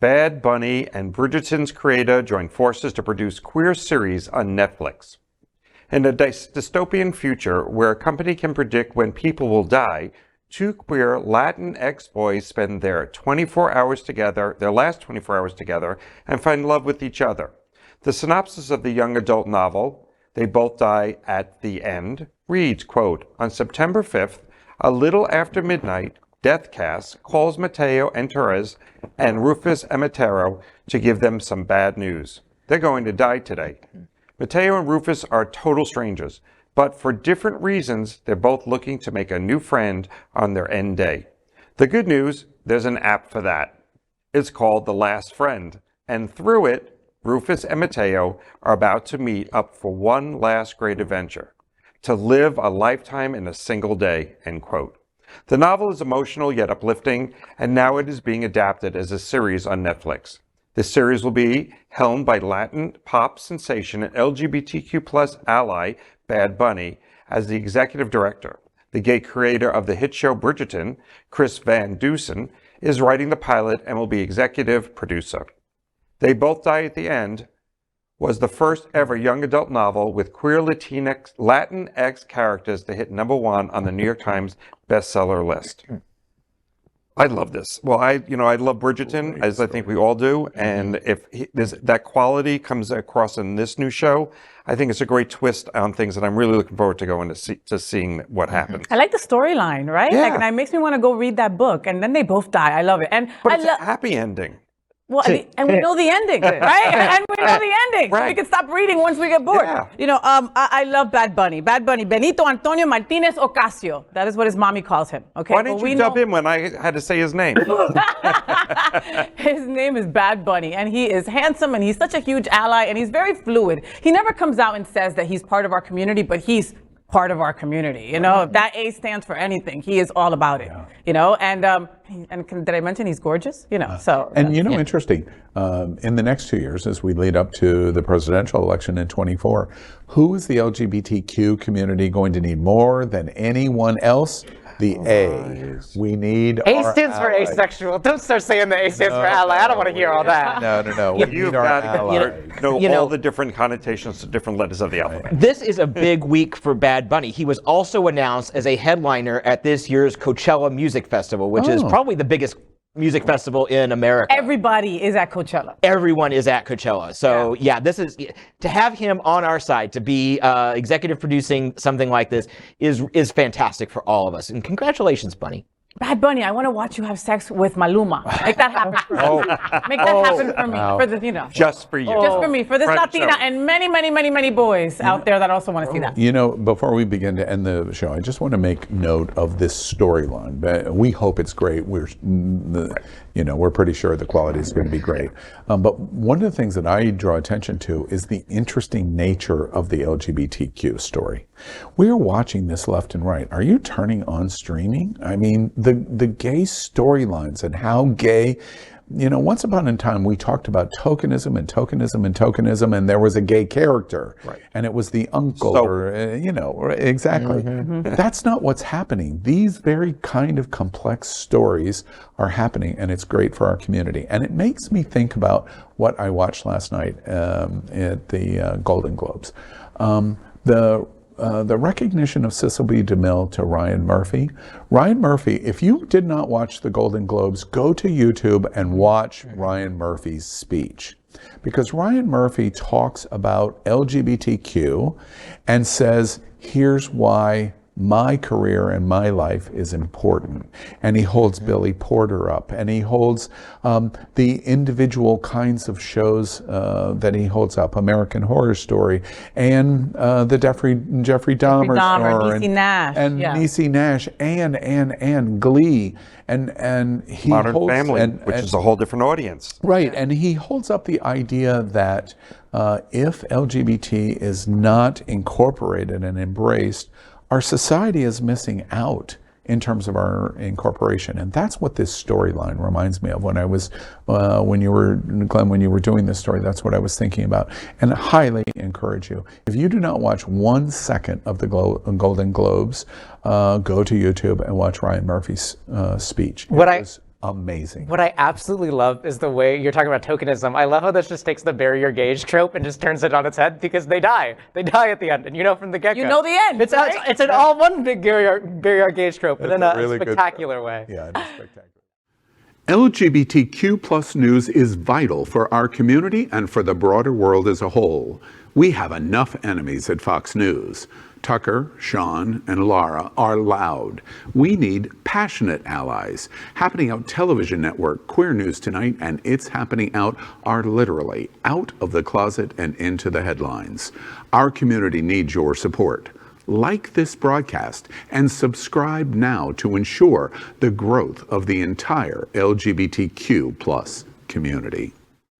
Bad Bunny and Bridgerton's creator join forces to produce queer series on Netflix. In a dystopian future where a company can predict when people will die, two queer latinx boys spend their last 24 hours together, and find love with each other. The synopsis of the young adult novel, They Both Die at the End, reads, quote, "On September 5th, a little after midnight, Deathcast calls Mateo and Torrez and Rufus and Emeterio to give them some bad news. They're going to die today. Mateo and Rufus are total strangers, but for different reasons, they're both looking to make a new friend on their end day. The good news, there's an app for that. It's called The Last Friend, and through it, Rufus and Mateo are about to meet up for one last great adventure, to live a lifetime in a single day," end quote. The novel is emotional yet uplifting, and now it is being adapted as a series on Netflix. This series will be helmed by Latin pop sensation and LGBTQ+ ally Bad Bunny as the executive director. The gay creator of the hit show Bridgerton, Chris Van Dusen, is writing the pilot and will be executive producer. They Both Die at the End was the first ever young adult novel with queer Latinx characters to hit #1 on the New York Times bestseller list. I love this. Well, I love Bridgerton, as I think we all do, and if that quality comes across in this new show, I think it's a great twist on things that I'm really looking forward to going to seeing what happens. I like the storyline, right? Yeah. Like, and it makes me want to go read that book, and then they both die. I love it. But it's a happy ending. Well, and we know the ending, right? And we know the ending. Right. So we can stop reading once we get bored. Yeah. I love Bad Bunny. Bad Bunny, Benito Antonio Martinez Ocasio. That is what his mommy calls him. Okay. Why didn't you dub him when I had to say his name? His name is Bad Bunny, and he is handsome, and he's such a huge ally, and he's very fluid. He never comes out and says that he's part of our community, but he's part of our community. You know, if that A stands for anything, he is all about it. Yeah. You know, and did I mention he's gorgeous? You know, so. And interesting, in the next 2 years, as we lead up to the presidential election in 24, who is the LGBTQ community going to need more than anyone else? The A. We need A stands for asexual. Don't start saying the A stands for ally. I don't want to hear all that. No. You've got to know all the different connotations to different letters of the alphabet. This is a big week for Bad Bunny. He was also announced as a headliner at this year's Coachella Music Festival, which is probably the biggest music festival in America. Everybody is at Coachella. Everyone is at Coachella. So yeah, this is, to have him on our side, to be executive producing something like this is fantastic for all of us. And congratulations, Bunny. Bad Bunny, I want to watch you have sex with Maluma. Make that happen for me. Make that happen for me. For the, just for you. Just for me. For this Latina and many boys out there that also want to see that. Before we begin to end the show, I just want to make note of this storyline. We hope it's great. We're pretty sure the quality is going to be great. But one of the things that I draw attention to is the interesting nature of the LGBTQ story. We are watching this left and right. Are you turning on streaming? I mean, the gay storylines and how gay, once upon a time we talked about tokenism, and there was a gay character, and it was the uncle, exactly. That's not what's happening. These very kind of complex stories are happening, and it's great for our community. And it makes me think about what I watched last night at the Golden Globes. The recognition of Cecil B. DeMille to Ryan Murphy. Ryan Murphy, if you did not watch the Golden Globes, go to YouTube and watch Ryan Murphy's speech. Because Ryan Murphy talks about LGBTQ and says, here's why my career and my life is important. And he holds Billy Porter up, and he holds the individual kinds of shows that he holds up, American Horror Story, and the Jeffrey Dahmer story, Niecy Nash, and Glee, and he Modern holds, Family, which is a whole different audience. Right, and he holds up the idea that if LGBT is not incorporated and embraced, our society is missing out in terms of our incorporation. And that's what this storyline reminds me of. When I was, when you were doing this story, that's what I was thinking about. And I highly encourage you, if you do not watch 1 second of the Golden Globes, go to YouTube and watch Ryan Murphy's speech. amazing. What I absolutely love is the way you're talking about tokenism. I love how this just takes the bury your gauge trope and just turns it on its head, because they die. They die at the end, and you know from the get-go. You know the end, It's, right? it's an all one big bury your gauge trope, but in a really good spectacular way. Yeah, it is spectacular. LGBTQ plus news is vital for our community and for the broader world as a whole. We have enough enemies at Fox News. Tucker, Sean, and Lara are loud. We need passionate allies. Happening Out Television Network, Queer News Tonight, and It's Happening Out are literally out of the closet and into the headlines. Our community needs your support. Like this broadcast and subscribe now to ensure the growth of the entire LGBTQ plus community.